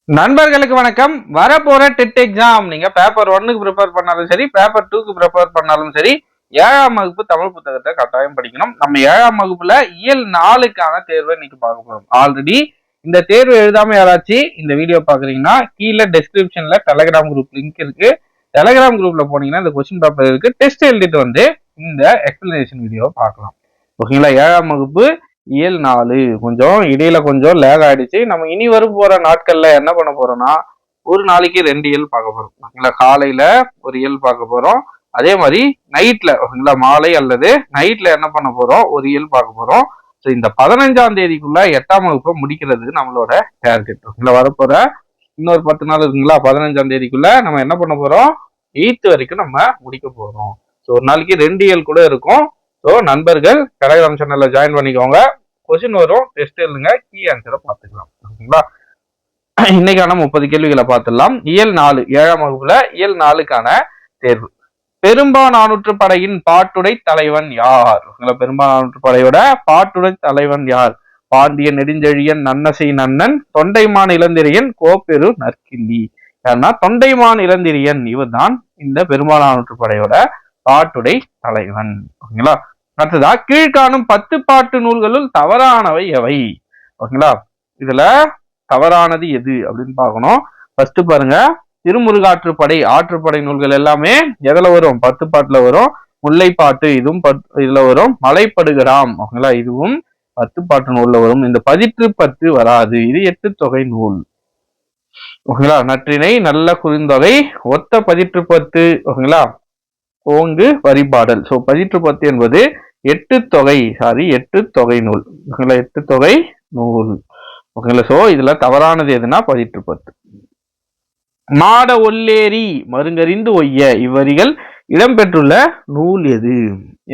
நண்பர்களுக்கு வணக்கம். வரப்போற டெட் எக்ஸாம் நீங்க பேப்பர் 1க்கு ப்ரிப்பேர் பண்ணாலும் சரி, பேப்பர் 2க்கு ப்ரிப்பேர் பண்ணாலும் சரி, 7ஆம் வகுப்பு தமிழ் புத்தகத்தை கட்டாயம் படிக்கணும். நம்ம 7ஆம் வகுப்புல இயல் 4க்கான தேர்வை இன்னைக்கு பார்க்க போறோம். ஆல்ரெடி இந்த தேர்வு எழுதாம யாராச்சும் இந்த வீடியோ பாக்குறீங்கன்னா கீழே டெஸ்கிரிப்ஷன்ல டெலிகிராம் குரூப் லிங்க் இருக்கு. டெலிகிராம் குரூப்ல போனீங்கன்னா இந்த கொஸ்டின் பேப்பர் இருக்கு. டெஸ்ட் எழுதிட்டு வந்து இந்த எக்ஸ்பிளனேஷன் வீடியோ பார்க்கலாம். ஓகேங்களா? 7ஆம் வகுப்பு இயல் 4 கொஞ்சம் இடையில கொஞ்சம் லேக் ஆயிடுச்சு. நம்ம இனி வரும் போற நாட்கள்ல என்ன பண்ண போறோம்னா, ஒரு நாளைக்கு 2 இயல் பார்க்க போறோம். ஓகேங்களா? காலையில ஒரு இயல் பார்க்க போறோம். அதே மாதிரி நைட்ல ஓகேங்களா, மாலை அல்லது நைட்ல என்ன பண்ண போறோம், ஒரு இயல் பார்க்க போறோம். ஸோ இந்த 15ஆம் தேதிக்குள்ள 8ஆம் வகுப்பை முடிக்கிறது நம்மளோட டார்கெட். ஓகேங்களா? வரப்போற இன்னொரு 10 நாள் இருக்குங்களா, 15ஆம் தேதிக்குள்ள நம்ம என்ன பண்ண போறோம், 8th வரைக்கும் நம்ம முடிக்க போறோம். ஸோ ஒரு நாளைக்கு 2 இயல் கூட இருக்கும். ஸோ நண்பர்கள் டெலிகிராம் சேனல்ல ஜாயின் பண்ணிக்கோங்க. கொஸ்டின் வரும், டெஸ்ட் எழுதுங்க, கீ ஆன்சரை பார்த்துக்கலாம். ஓகேங்களா? இன்னைக்கான 30 கேள்விகளை பார்த்துடலாம். இயல் 4 7ஆம் வகுப்புல இயல் 4க்கான தேர்வு. பெரும்பானானூற்று படையின் பாட்டுடை தலைவன் யார்? பெரும்பானானூற்று படையோட பாட்டுடை தலைவன் யார்? பாண்டிய நெடுஞ்செழியன், நன்னசை நன்னன், தொண்டைமான் இளந்திரியன், கோப்பெரு நற்கிள்ளி. யாருன்னா தொண்டைமான் இளந்திரியன். இவர் தான் இந்த பெரும்பானானூற்று படையோட பாட்டுடை தலைவன். ஓகேங்களா? அடுத்ததா கீழ்காணும் 10 பாட்டு நூல்களுள் தவறானவை எவை? ஓகேங்களா? இதுல தவறானது எது அப்படின்னு பார்க்கணும். ஃபர்ஸ்ட் பாருங்க, திருமுருகாற்றுப்படை ஆற்றுப்படை நூல்கள் எல்லாமே எதுல வரும்? 10 பாட்டுல வரும். முல்லைப்பாட்டு இதுவும் இதுல வரும். மலைப்படுகிறாம் ஓகேங்களா, இதுவும் 10 பாட்டு நூல்ல வரும். இந்த பதிற்று 10 வராது, இது 8 தொகை நூல். ஓகேங்களா? நற்றினை, நல்ல குறுந்தொகை, ஒத்த பதிற்று 10 ஓகேங்களா, ஓங்கு வரிபாடல். ஸோ பதிற்று 10 என்பது 8 தொகை நூல். ஓகேங்களா? 8 தொகை நூல். ஓகேங்களா? ஸோ இதுல தவறானது எதுனா பதிற்று 10. மாட ஒல்லேரி மருங்கறிந்து ஒய்ய இவ்வரிகள் இடம்பெற்றுள்ள நூல் எது?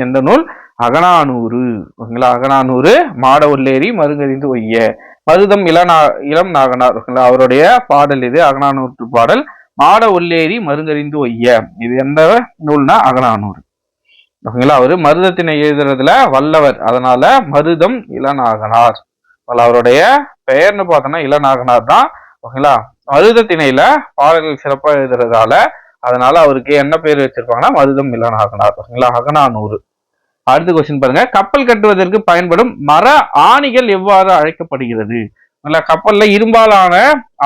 எந்த நூல்? அகநானூறு. ஓகேங்களா? அகநானூறு. மாட ஒல்லேரி மருங்கறிந்து ஒய்ய. மருதம் இளம் நாகனார் ஓகேங்களா, அவருடைய பாடல் இது, அகநானூற்று பாடல். மாட ஒல்லேரி மருங்கறிந்து ஒய்ய, இது எந்த நூல்னா அகநானூறு. ஓகேங்களா? அவரு மருதத்தினை எழுதுறதுல வல்லவர், அதனால மருதம் இளநாகனார். அவருடைய பெயர்னு பார்த்தோம்னா இளநாகனார் தான். ஓகேங்களா? மருத திணையில பாடல்கள் சிறப்பா எழுதுறதால அதனால அவருக்கு என்ன பேர் வச்சிருப்பாங்கன்னா மருதம் இளநாகனார். ஓகேங்களா? அகநானூறு. அடுத்த கொஸ்டின் பாருங்க, கப்பல் கட்டுவதற்கு பயன்படும் மர ஆணிகள் எவ்வாறு அழைக்கப்படுகிறது? கப்பல்ல இரும்பாலான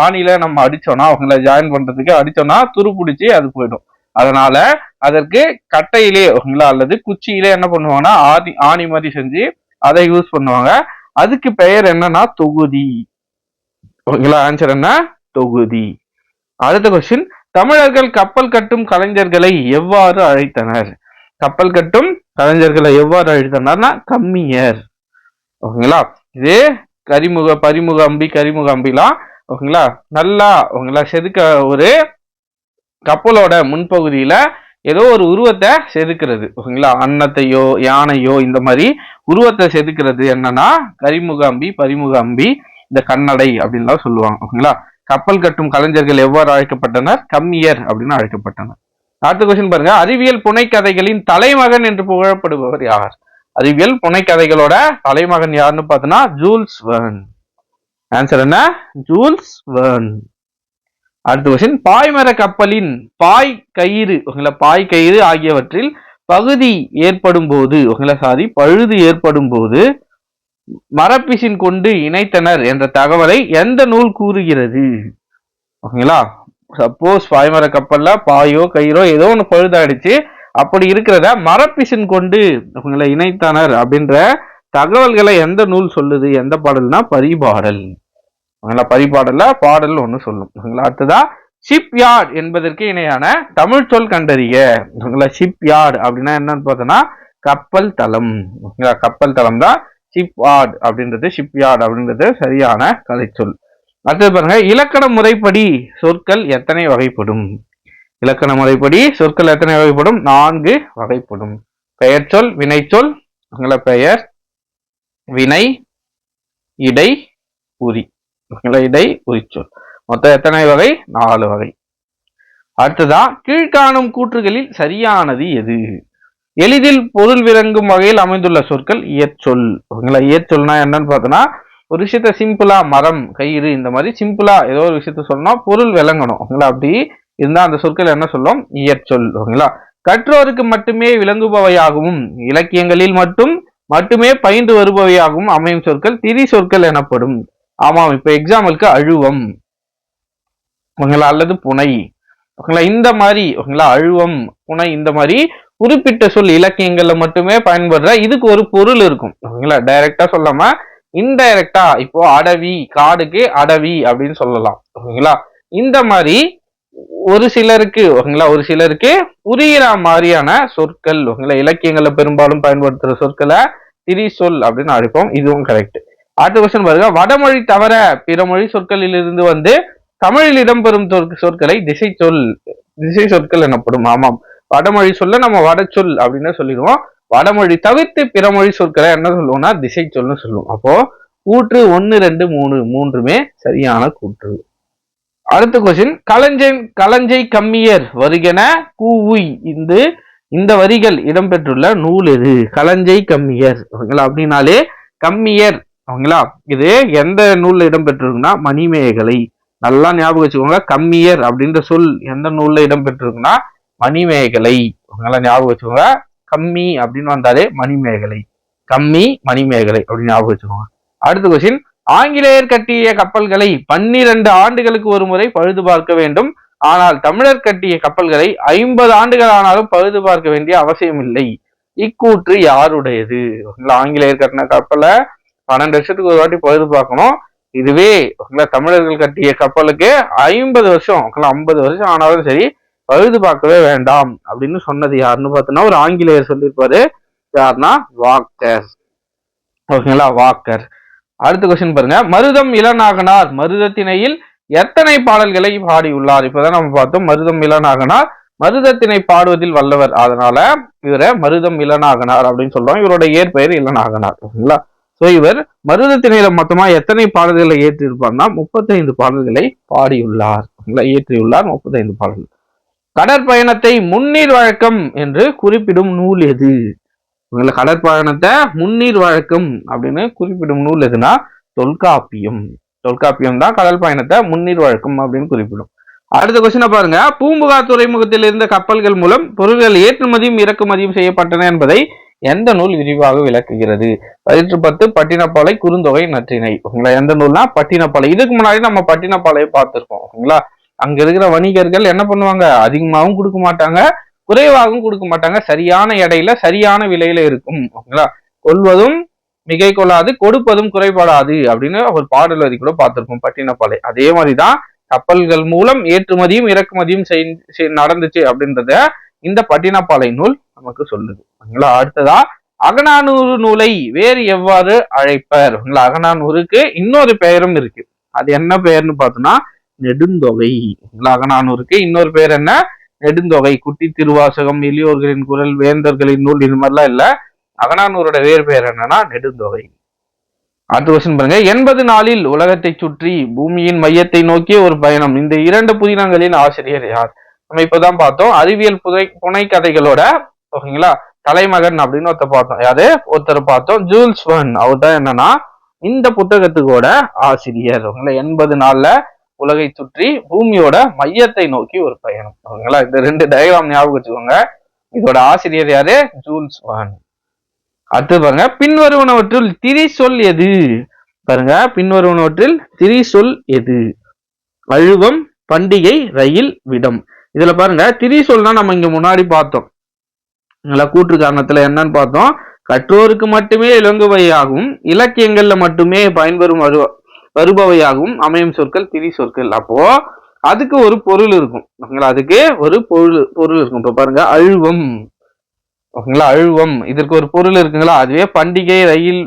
ஆணில நம்ம அடிச்சோம்னா அவங்களை ஜாயின் பண்றதுக்கு அடிச்சோம்னா துரு பிடிச்சி அது போயிடும். அதனால அதற்கு கட்டையிலே ஓகேங்களா அல்லது குச்சியிலே என்ன பண்ணுவாங்கன்னா ஆணி மாதிரி செஞ்சு அதை யூஸ் பண்ணுவாங்க. அதுக்கு பெயர் என்னன்னா தொகுதி. ஓகேங்களா? ஆன்சர் என்ன? தொகுதி. அடுத்த கொஸ்டின், தமிழர்கள் கப்பல் கட்டும் கலைஞர்களை எவ்வாறு அழைத்தனர்? கப்பல் கட்டும் கலைஞர்களை எவ்வாறு அழைத்தனர்னா கம்மியர். ஓகேங்களா? இது பரிமுக அம்பிலாம் ஓகேங்களா நல்லா ஓகேங்களா செதுக்க, ஒரு கப்பலோட முன்பகுதியில ஏதோ ஒரு உருவத்தை செதுக்கிறது ஓகேங்களா, அன்னத்தையோ யானையோ இந்த மாதிரி உருவத்தை செதுக்கிறது என்னன்னா கரிமுக அம்பி, பரிமுக அம்பி, இந்த கண்ணடை அப்படின்லாம் சொல்லுவாங்க. ஓகேங்களா? கப்பல் கட்டும் கலைஞர்கள் எவ்வாறு அழைக்கப்பட்டனர்? கம்மியர் அப்படின்னு அழைக்கப்பட்டனர். அடுத்த கொஸ்டின் பாருங்க, அறிவியல் புனைக்கதைகளின் தலைமகன் என்று புகழப்படுபவர் யார்? அறிவியல் புனைக்கதைகளோட தலைமகன் யாருன்னு பார்த்தோன்னா ஜூல்ஸ் வெர்ன். ஆன்சர் என்ன? Jules Verne. அடுத்த கொஸ்டின், பாய்மர கப்பலின் பாய் கயிறு ஆகியவற்றில் பழுது ஏற்படும் போது மரப்பிசின் கொண்டு இணைத்தனர் என்ற தகவலை எந்த நூல் கூறுகிறது? ஓகேங்களா? சப்போஸ் பாய்மர கப்பல்ல பாயோ கயிறோ ஏதோ ஒன்று பழுதாயிடுச்சு, அப்படி இருக்கிறத மரப்பிசின் கொண்டு உங்களை இணைத்தனர் அப்படின்ற தகவல்களை எந்த நூல் சொல்லுது? எந்த பாடல்னா பரிபாடல். பரிபாடல்ல பாடல் ஒண்ணு சொல்லும். அடுத்ததா ஷிப் யார்ட் என்பதற்கு இணையான தமிழ் சொல் கண்டறிய. ஷிப் யார்ட் அப்படின்னா என்னன்னு பார்த்தோம்னா கப்பல் தளம். கப்பல் தளம் தான் ஷிப் யார்ட் அப்படின்றது. ஷிப் யார்ட் அப்படின்றது சரியான கலை சொல். அடுத்தது பாருங்க, இலக்கண முறைப்படி சொற்கள் எத்தனை வகைப்படும்? இலக்கண முறைப்படி சொற்கள் எத்தனை வகைப்படும்? 4 வகைப்படும். பெயர் சொல், வினை சொல், பெயர், வினை, இடை, உரி. இடை, உரிச்சொல். மொத்தம் எத்தனை வகை? 4 வகை. அடுத்ததா கீழ்காணும் கூற்றுகளில் சரியானது எது? எளிதில் பொருள் விளங்கும் வகையில் அமைந்துள்ள சொற்கள் இயற்சொல். ஓகேங்களா? இயற்சொல்னா என்னன்னு பார்த்தோம்னா ஒரு விஷயத்த சிம்பிளா மரம், கயிறு இந்த மாதிரி சிம்பிளா ஏதோ ஒரு விஷயத்த சொன்னா பொருள் விளங்கணும். ஓகேங்களா? அப்படி இருந்தா அந்த சொற்கள் என்ன சொல்லும்? இயற்சொல். ஓகேங்களா? கற்றோருக்கு மட்டுமே விளங்குபவையாகவும் இலக்கியங்களில் மட்டுமே பயின்று வருபவையாகவும் அமையும் சொற்கள் திரி சொற்கள் எனப்படும். ஆமாம், இப்ப எக்ஸாம்பிளுக்கு அழுவம், ஓகேங்களா, அல்லது புனை, ஓகேங்களா, இந்த மாதிரி, ஓகேங்களா, அழுவம், புனை இந்த மாதிரி குறிப்பிட்ட சொல் இலக்கியங்கள்ல மட்டுமே பயன்படுற இதுக்கு ஒரு பொருள் இருக்கும். ஓகேங்களா? டைரக்டா சொல்லாம இன்டைரக்டா, இப்போ அடவி, காடுக்கு அடவி அப்படின்னு சொல்லலாம். ஓகேங்களா? இந்த மாதிரி ஒரு சிலருக்கு, ஓகேங்களா, ஒரு சிலருக்கு புரியிற மாதிரியான சொற்கள், ஓகேங்களா, இலக்கியங்கள்ல பெரும்பாலும் பயன்படுத்துற சொற்களை திரி சொல் அப்படின்னு அழைப்போம். இதுவும் கரெக்ட். அடுத்த கொஸ்டின் பாருங்க. வடமொழி தவிர பிற மொழி சொற்களில் இருந்து வந்து தமிழில் இடம்பெறும் சொற்களை திசை சொற்கள் எனப்படும். ஆமாம், வடமொழி சொல்ல நம்ம வட சொல் அப்படின்னு சொல்லிடுவோம். வடமொழி தவிர்த்து பிற மொழி சொற்களை என்ன சொல்லுவோம்னா திசை சொல்னு சொல்லுவோம். அப்போ கூற்று 1, 2, 3 மூன்றுமே சரியான கூற்று. அடுத்த கொஸ்டின். களஞ்சை கம்மியர் வருகென கூவுய் இந்த வரிகள் இடம்பெற்றுள்ள நூல் எது? களஞ்சை கம்மியர், ஓகேங்களா, அப்படின்னாலே கம்மியர், ஓகேங்களா, இது எந்த நூல்ல இடம்பெற்றிருக்குன்னா மணிமேகலை. நல்லா ஞாபகம் வச்சுக்கோங்க. கம்மியர் அப்படின்ற சொல் எந்த நூல்ல இடம்பெற்றிருக்குன்னா மணிமேகலை. ஓகேங்களா, ஞாபகம் வச்சுக்கோங்க. கம்மி அப்படின்னு வந்தாலே மணிமேகலை, கம்மி மணிமேகலை அப்படின்னு ஞாபகம் வச்சுக்கோங்க. அடுத்த கொஸ்டின். ஆங்கிலேயர் கட்டிய கப்பல்களை 12 ஆண்டுகளுக்கு ஒரு முறை பழுது பார்க்க வேண்டும். ஆனால் தமிழர் கட்டிய கப்பல்களை 50 ஆண்டுகள் ஆனாலும் பழுது பார்க்க வேண்டிய அவசியம் இல்லை. இக்கூற்று யாருடையது? ஆங்கிலேயர் கட்டின கப்பலை 12 வருஷத்துக்கு ஒரு வாட்டி பழுது பார்க்கணும். இதுவே தமிழர்கள் கட்டிய கப்பலுக்கு 50 வருஷம், 50 வருஷம் ஆனாலும் சரி பழுது பார்க்கவே வேண்டாம் அப்படின்னு சொன்னது யாருன்னு பார்த்தோம்னா ஒரு ஆங்கிலேயர் சொல்லியிருப்பாரு. யாருன்னா வாக்கர். ஓகேங்களா, வாக்கர். அடுத்த கொஸ்டின் பாருங்க. மருதம் இளநாகனார் மருதத்திணையில் எத்தனை பாடல்களை பாடியுள்ளார்? இப்பதான் நம்ம பார்த்தோம். மருதம் இளநாகனார் மருதத்திணை பாடுவதில் வல்லவர், அதனால இவரை மருதம் இளநாகனார் அப்படின்னு சொல்றோம். இவரோட இயற்பெயர் இளநாகனார். ஓகேங்களா? சோ இவர் மருதத்திணையில மொத்தமா எத்தனை பாடல்களை ஏற்றிருப்பார்னா 35 பாடல்களை பாடியுள்ளார். இயற்றியுள்ளார் 35 பாடல்கள். கடற்பயணத்தை முன்னீர் வழக்கம் என்று குறிப்பிடும் நூல் எது? கடற்பயணத்தை முன்னீர் வழக்கம் அப்படின்னு குறிப்பிடும் நூல் எதுனா தொல்காப்பியம். தொல்காப்பியம் தான் கடல் பயணத்தை முன்னீர் வழக்கம் அப்படின்னு குறிப்பிடும். அடுத்த கொஸ்டினை பாருங்க. பூம்புகார் துறைமுகத்தில் இருந்த கப்பல்கள் மூலம் பொருட்கள் ஏற்றுமதியும் இறக்குமதியும் செய்யப்பட்டன என்பதை எந்த நூல் விரிவாக விளக்குகிறது? 10 பட்டினப்பாலை, குறுந்தொகை, நற்றிணை. ஓகேங்களா? எந்த நூல்னா பட்டினப்பாலை. இதுக்கு முன்னாடி நம்ம பட்டினப்பாலையை பார்த்திருக்கோம். ஓகேங்களா? அங்க இருக்கிற வணிகர்கள் என்ன பண்ணுவாங்க? அதிகமாகவும் கொடுக்க மாட்டாங்க, குறைவாகவும் கொடுக்க மாட்டாங்க, சரியான எடையில சரியான விலையில இருக்கும். ஓகேங்களா? கொள்வதும் மிகை கொள்ளாது, கொடுப்பதும் குறைபடாது அப்படின்னு ஒரு பாடல் வரி கூட பார்த்திருக்கோம் பட்டினப்பாலை. அதே மாதிரிதான் கப்பல்கள் மூலம் ஏற்றுமதியும் இறக்குமதியும் நடந்துச்சு அப்படின்றத இந்த பட்டினப்பாலை நூல் நமக்கு சொல்லுது. ஓகேங்களா? அடுத்ததா அகநானூறு நூலை வேறு எவ்வாறு அழைப்பர்? அகநானூறுக்கு இன்னொரு பெயரும் இருக்கு. அது என்ன பெயர்னு பார்த்தோம்னா நெடுந்தொகை. அகநானூறுக்கு இன்னொரு பெயர் என்ன? நெடுந்தொகை. குட்டி திருவாசகம், எளியோர்களின் குரல், வேந்தர்களின் நூல், இது மாதிரிலாம் இல்ல. அகநானூரோட வேறு பெயர் என்னன்னா நெடுந்தொகை. அடுத்த கொஸ்டின் பாருங்க. 80 நாளில் உலகத்தை சுற்றி பூமியின் மையத்தை நோக்கிய ஒரு பயணம், இந்த 2 புதினங்களின் ஆசிரியர் யார்? நம்ம இப்பதான் பார்த்தோம். அறிவியல் புனை கதைகளோட, ஓகேங்களா, தலைமகன் அப்படின்னு ஒருத்தர் பார்த்தோம். Joules Verne. அவர் தான் என்னன்னா இந்த புத்தகத்துக்கோட ஆசிரியர். 80 நாள்ல உலகை சுற்றி பூமியோட மையத்தை நோக்கி ஒரு பயணம். ஓகேங்களா? இந்த 2 டயக்ராம் ஞாபகம் வச்சுக்கோங்க. இதோட ஆசிரியர் யாரு? Jules Verne. அடுத்து பாருங்க. பின்வருவனவற்றில் திரி சொல் எது? பாருங்க, பின்வருவனவற்றில் திரி சொல் எது? அழுவம், பண்டிகை, ரயில், விடம். இதுல பாருங்க, திரி சொல்னா நம்ம இங்க முன்னாடி பார்த்தோம். கூற்று காரணத்துல என்னன்னு பார்த்தோம். கற்றோருக்கு மட்டுமே இலங்குவையாகவும் இலக்கியங்கள்ல மட்டுமே பயன்பெறும் வருபவையாகவும் அமையும் சொற்கள் திரி சொற்கள். அப்போ அதுக்கு ஒரு பொருள் இருக்கும். ஓகேங்களா? அதுக்கு ஒரு பொருள் இருக்கும். இப்ப பாருங்க, அழுவம். ஓகேங்களா? அழுவம், இதற்கு ஒரு பொருள் இருக்குங்களா? அதுவே பண்டிகை, ரயில்,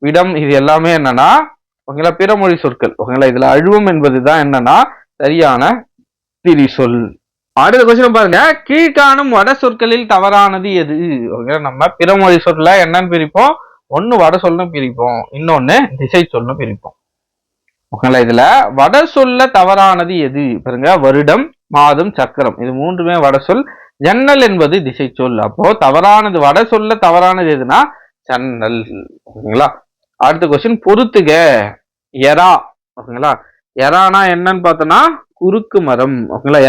விடம் இது எல்லாமே என்னன்னா ஓகேங்களா பிறமொழி சொற்கள். ஓகேங்களா? இதுல அழுவம் என்பதுதான் என்னன்னா சரியான திரி சொல். அடுத்த கொஸ்டின் பாருங்க. கீழ்காணும் வட சொற்களில் தவறானது எது? ஓகே, நம்ம பிறமொழி சொல்ல என்னன்னு பிரிப்போம்? ஒன்னு வட சொல்னு பிரிப்போம், இன்னொன்னு திசை சொல்னு பிரிப்போம். ஓகேங்களா? இதுல வட சொல்ல தவறானது எது? பாருங்க, வருடம், மாதம், சக்கரம் இது மூன்றுமே வட சொல். ஜன்னல் என்பது திசை சொல். அப்போ தவறானது, வட சொல்ல தவறானது எதுனா ஜன்னல். ஓகேங்களா? அடுத்த கொஸ்டின். பொறுத்துக எரா. ஓகேங்களா, எரானா என்னன்னு பார்த்தோம்னா குறுக்கு மரம். ஓகேங்களா,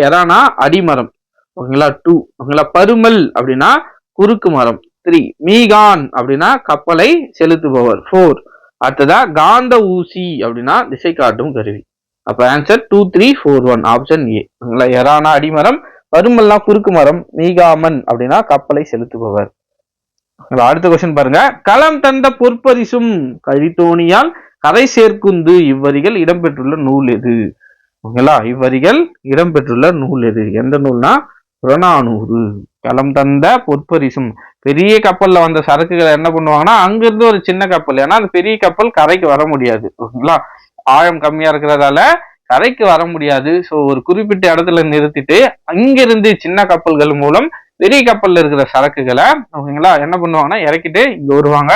எரானா அடிமரம். ஓகேங்களா, 2. ஓகேங்களா, பருமல் அப்படின்னா குறுக்கு மரம். 3. மீகான் அப்படின்னா கப்பலை செலுத்துபவர். 4. அடுத்ததா காந்த ஊசி அப்படின்னா திசை காட்டும் கருவி. அப்ப ஆன்சர் 2, 3, 4, 1 ஆப்ஷன் ஏ. எரானா அடிமரம், பருமல்னா குறுக்கு மரம், மீகாமன் அப்படின்னா கப்பலை செலுத்துபவர். அடுத்த கொஸ்டின் பாருங்க. களம் தந்த பொற்பரிசும் கழித்தோணியால் கரை சேர்க்குந்து இவ்வரிகள் இடம்பெற்றுள்ள நூல் எது? ஓகேங்களா, இவ்வரிகள் இடம்பெற்றுள்ள நூல் எது? எந்த நூல்னா புறநானூறு. களம் தந்த பொற்பரிசும், பெரிய கப்பல்ல வந்த சரக்குகளை என்ன பண்ணுவாங்கன்னா அங்கிருந்து ஒரு சின்ன கப்பல், ஏன்னா அந்த பெரிய கப்பல் கரைக்கு வர முடியாது. ஓகேங்களா, ஆழம் கம்மியா இருக்கிறதால கரைக்கு வர முடியாது. சோ ஒரு குறிப்பிட்ட இடத்துல நிறுத்திட்டு அங்கிருந்து சின்ன கப்பல்கள் மூலம் பெரிய கப்பல்ல இருக்கிற சரக்குகளை ஓகேங்களா என்ன பண்ணுவாங்கன்னா இறக்கிட்டு இங்க வருவாங்க.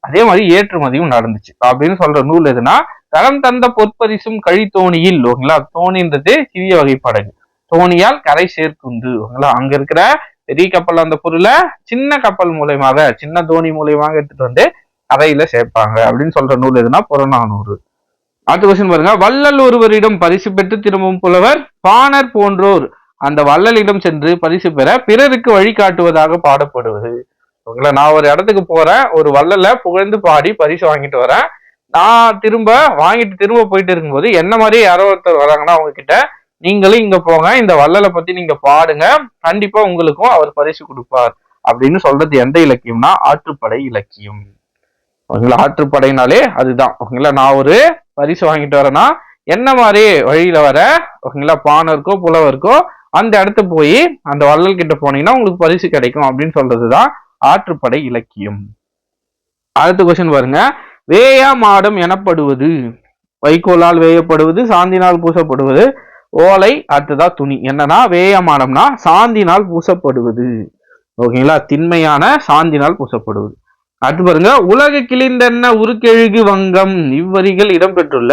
அதே மாதிரி ஏற்றுமதியும் நடந்துச்சு அப்படின்னு சொல்ற நூல் எதுனா களம் தந்த பொற்பரிசும் கழித்தோணியில். ஓகேங்களா, தோணின்றது சிறிய வகை படகு, தோணியால் கரை சேர்க்குந்து. ஓகேங்களா, அங்க இருக்கிற பெரிய கப்பல் அந்த பொருளை சின்ன கப்பல் மூலயமாக, சின்ன தோணி மூலயமாக எடுத்துட்டு வந்து கரையில சேர்ப்பாங்க அப்படின்னு சொல்ற நூல் எதுனா புறநானூறு. அடுத்த கொஸ்டின் பாருங்க. வள்ளல் ஒருவரிடம் பரிசு பெற்று திரும்பும் புலவர் பாணர் போன்றோர் அந்த வள்ளலிடம் சென்று பரிசு பெற பிறருக்கு வழிகாட்டுவதாக பாடப்படுவது. ஓகேங்களா, நான் ஒரு இடத்துக்கு போறேன், ஒரு வள்ளலை புகழ்ந்து பாடி பரிசு வாங்கிட்டு வரேன். நான் திரும்ப போயிட்டு இருக்கும்போது என்ன மாதிரி யாரோ ஒருத்தர் வராங்கன்னா அவங்க கிட்ட நீங்களும் இங்க போங்க, இந்த வள்ளலை பத்தி நீங்க பாடுங்க, கண்டிப்பா உங்களுக்கும் அவர் பரிசு கொடுப்பார் அப்படின்னு சொல்றது எந்த இலக்கியம்னா ஆற்றுப்படை இலக்கியம். ஓகேங்களா, ஆற்றுப்படைனாலே அதுதான். ஓகேங்களா, நான் ஒரு பரிசு வாங்கிட்டு வரேன்னா என்ன மாதிரி வழியில வர ஓகேங்களா பாணருக்கோ புலவருக்கோ அந்த இடத்து போய் அந்த வள்ளல் கிட்ட போனீங்கன்னா உங்களுக்கு பரிசு கிடைக்கும் அப்படின்னு சொல்றதுதான் ஆற்றுப்படை இலக்கியம். அடுத்த கொஸ்டின் பாருங்க. வேயா மாடம் எனப்படுவது? வைக்கோலால் வேயப்படுவது, சாந்தினால் பூசப்படுவது, ஓலை, அடுத்ததா துணி. என்னன்னா வேய மாடம்னா சாந்தினால் பூசப்படுவது. ஓகேங்களா, திண்மையான சாந்தினால் பூசப்படுவது. அடுத்து பாருங்க. உலகு கிளிந்தென்ன உருக்கெழுகு வங்கம் இவ்வரிகள் இடம்பெற்றுள்ள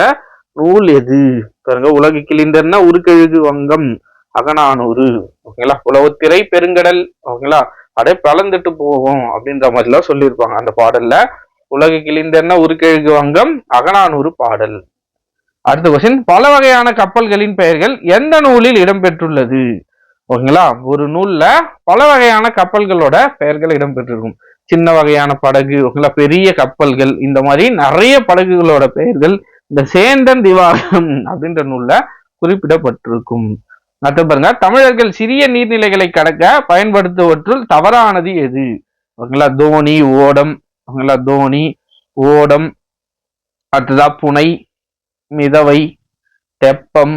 நூல் எது? பாருங்க, உலகு கிளிந்தென்ன உருக்கெழுகு வங்கம் அகநானூறு. ஓகேங்களா, உலகத்திரை பெருங்கடல் ஓகேங்களா அப்படியே பலந்துட்டு போகும் அப்படின்ற மாதிரி எல்லாம் சொல்லியிருப்பாங்க அந்த பாடல்ல. உலகு கிளிந்தென்ன உருக்கெழுகு வங்கம் அகநானூறு பாடல். அடுத்த கொஸ்டின். பல வகையான கப்பல்களின் பெயர்கள் எந்த நூலில் இடம்பெற்றுள்ளது? ஓகேங்களா, ஒரு நூல்ல பல வகையான கப்பல்களோட பெயர்கள் இடம்பெற்றிருக்கும். சின்ன வகையான படகு ஓகேங்களா, பெரிய கப்பல்கள், இந்த மாதிரி நிறைய படகுகளோட பெயர்கள் இந்த சேந்தன் திவாகம் அப்படின்ற நூல்ல குறிப்பிடப்பட்டிருக்கும். அடுத்து பாருங்க. தமிழர்கள் சிறிய நீர்நிலைகளை கடக்க பயன்படுத்துவற்றுள் தவறானது எது? ஓகேங்களா, தோணி, ஓடம். ஓகேங்களா, தோணி, ஓடம், அடுத்ததா புனை, மிதவை, தெப்பம்.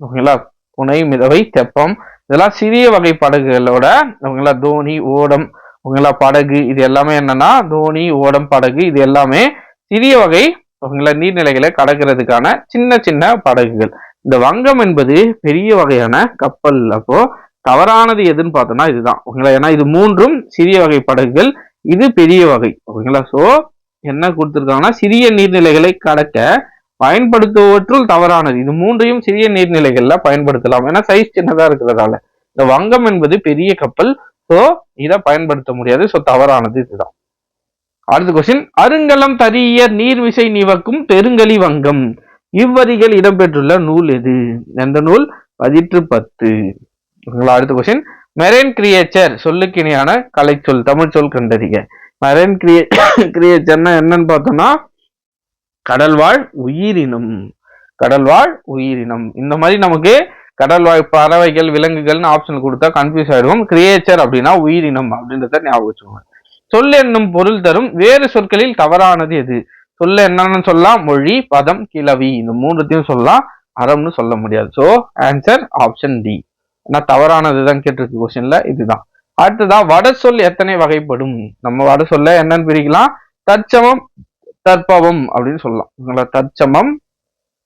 ஓகேங்களா, புனை, மிதவை, தெப்பம் இதெல்லாம் சிறிய வகை படகுகளோட ஓகேங்களா தோணி, ஓடம், ஓகேங்களா படகு, இது எல்லாமே என்னன்னா தோணி, ஓடம், படகு இது எல்லாமே சிறிய வகை ஓகேங்களா நீர்நிலைகளை கடக்கிறதுக்கான சின்ன சின்ன படகுகள். இந்த வங்கம் என்பது பெரிய வகையான கப்பல். அப்போ தவறானது எதுன்னு பார்த்தோம்னா இதுதான். ஓகேங்களா, ஏன்னா இது மூன்றும் சிறிய வகை படகுகள், இது பெரிய வகை. ஓகேங்களா, சோ என்ன கொடுத்திருக்காங்கன்னா சிறிய நீர்நிலைகளை கடக்க பயன்படுத்துவற்றுள் தவறானது. இது மூன்றையும் சிறிய நீர்நிலைகள்ல பயன்படுத்தலாம், ஏன்னா சைஸ் சின்னதா இருக்கிறதால. இந்த வங்கம் என்பது பெரிய கப்பல், சோ இதை பயன்படுத்த முடியாது. சோ தவறானது இதுதான். அடுத்த கொஸ்டின். அருங்கலம் தரிய நீர்விசை நிவக்கும் பெருங்கலி வங்கம் இவ்வரிகள் இடம்பெற்றுள்ள நூல் எது? எந்த நூல்? 10. அடுத்த கொஸ்டின். மெரைன் கிரியேச்சர் சொல்லுக்கிணையான கலை சொல், தமிழ் சொல் கண்டறிக. மெரைன் கிரியேச்சர்னா என்னன்னு பார்த்தோம்னா கடல்வாழ் உயிரினம். கடல்வாழ் உயிரினம். இந்த மாதிரி நமக்கு கடல்வாழ் பறவைகள், விலங்குகள்னு ஆப்ஷன் கொடுத்தா கன்ஃபியூஸ் ஆயிடும். கிரியேச்சர் அப்படின்னா உயிரினம் அப்படின்றத ஞாபகம் வச்சுக்கோங்க. சொல் என்னும் பொருள் தரும் வேறு சொற்களில் தவறானது எது? சொல்ல என்னன்னு சொல்லலாம், மொழி, பதம், கிளவி, இந்த மூணுத்தையும் சொல்லலாம், அறம்னு சொல்ல முடியாது. So answer option D. ஏன்னா தவறானதுதான் கேட்டிருக்கு கொஸ்டின்ல, இதுதான். அடுத்ததா வட சொல் எத்தனை வகைப்படும்? நம்ம வட சொல்ல என்னன்னு பிரிக்கலாம், தற்சமம், தற்பவம் அப்படின்னு சொல்லலாம். தற்சமம்,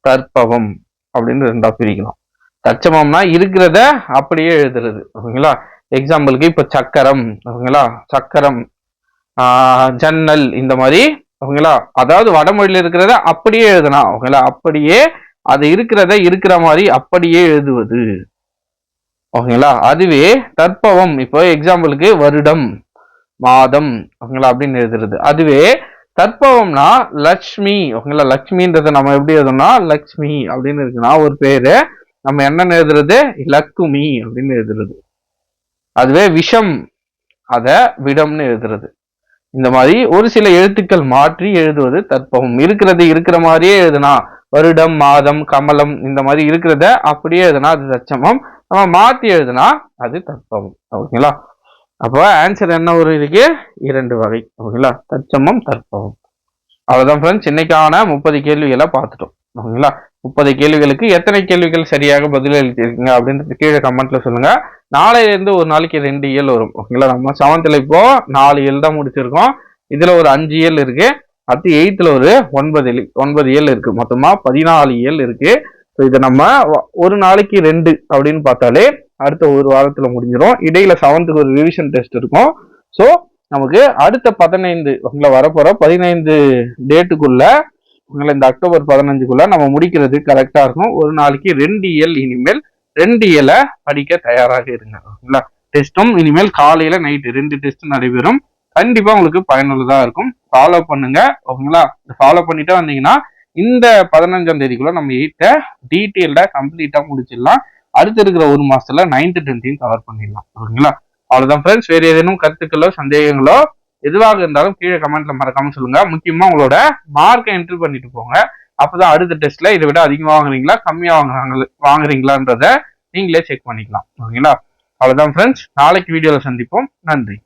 தற்பவம் அப்படின்னு ரெண்டா பிரிக்கலாம். தற்சமம்னா இருக்கிறத அப்படியே எழுதுறது. ஓகேங்களா, எக்ஸாம்பிளுக்கு இப்ப சக்கரம், ஓகேங்களா சக்கரம், ஜன்னல், இந்த மாதிரி. ஓகேங்களா, அதாவது வடமொழியில இருக்கிறத அப்படியே எழுதுனா ஓகேங்களா, அப்படியே அது இருக்கிறத இருக்கிற மாதிரி அப்படியே எழுதுவது. ஓகேங்களா, அதுவே தற்பவம் இப்போ எக்ஸாம்பிளுக்கு வருடம், மாதம் ஓகேங்களா அப்படின்னு எழுதுறது. அதுவே தற்பவம்னா லட்சுமி. ஓகேங்களா, லட்சுமின்றத நம்ம எப்படி எழுதணும்னா லட்சுமி அப்படின்னு இருக்குன்னா ஒரு பேரு, நம்ம என்ன எழுதுறது லக்குமி அப்படின்னு எழுதுறது. அதுவே விஷம் அத விடம்னு எழுதுறது. இந்த மாதிரி ஒரு சில எழுத்துக்கள் மாற்றி எழுதுவது தற்பவம். இருக்கிறது இருக்கிற மாதிரியே எழுதுனா வருடம், மாதம், கமலம் இந்த மாதிரி இருக்கிறத அப்படியே எழுதுனா அது தற்சமம். நம்ம மாத்தி எழுதுனா அது தற்பவம். ஓகேங்களா, அப்போ ஆன்சர் என்ன ஒரு இதுக்கு 2 வகை. ஓகேங்களா, தற்சமம், தற்பவம். அவ்வளவுதான் ஃப்ரெண்ட்ஸ், இன்னைக்கான 30 கேள்விகளை பார்த்துட்டோம். ஓகேங்களா, 30 கேள்விகளுக்கு எத்தனை கேள்விகள் சரியாக பதில் எழுதிருக்கீங்க அப்படின்றது கீழே கமெண்ட்ல சொல்லுங்க. நாளையில இருந்து ஒரு நாளைக்கு 2 இயல் வரும். ஓகேங்களா, நம்ம 7th இப்போ 4 இயல் தான் முடிச்சிருக்கோம். இதுல ஒரு 5 இயல் இருக்கு. அடுத்து 8th ஒரு 9 இயல் இருக்கு. மொத்தமா 14 இயல் இருக்கு. இதை நம்ம ஒரு நாளைக்கு 2 அப்படின்னு பார்த்தாலே அடுத்த ஒரு வாரத்துல முடிஞ்சிடும். இடையில 7th ஒரு ரிவிஷன் டெஸ்ட் இருக்கும். ஸோ நமக்கு அடுத்த 15 உங்களை வரப்போற 15 டேட்டுக்குள்ள உங்களை இந்த அக்டோபர் 15க்குள்ள நம்ம முடிக்கிறது கரெக்டா இருக்கும். ஒரு நாளைக்கு 2 இயல் இனிமேல் 2 இயலை படிக்க தயாராக இருங்க. ஓகேங்களா, டெஸ்ட்டும் இனிமேல் காலையில நைட்டு 2 டெஸ்ட் நடைபெறும். கண்டிப்பா உங்களுக்கு பயனுள்ளதா இருக்கும். ஃபாலோ பண்ணுங்க. ஓகேங்களா, ஃபாலோ பண்ணிட்டே வந்தீங்கன்னா இந்த 15ஆம் தேதிக்குள்ள நம்ம 8 டீட்டெயில்டா கம்ப்ளீட்டா முடிச்சிடலாம். அடுத்து இருக்கிற ஒரு மாசத்துல 9th 10th கவர் பண்ணிடலாம். ஓகேங்களா, அவ்வளவுதான் ஃப்ரெண்ட்ஸ். வேற ஏதேனும் கருத்துக்களோ சந்தேகங்களோ எதுவாக இருந்தாலும் கீழே கமெண்ட்ல மறக்காம சொல்லுங்க. முக்கியமா உங்களோட மார்க்கை என்ட்ரி பண்ணிட்டு போங்க. அப்பதான் அடுத்த டெஸ்ட்ல இதை விட அதிகமா வாங்குறீங்களா கம்மியா வாங்குறீங்களான்றத நீங்களே செக் பண்ணிக்கலாம். ஓகேங்களா, அவ்வளவுதான் ஃப்ரெண்ட்ஸ். நாளைக்கு வீடியோல சந்திப்போம். நன்றி.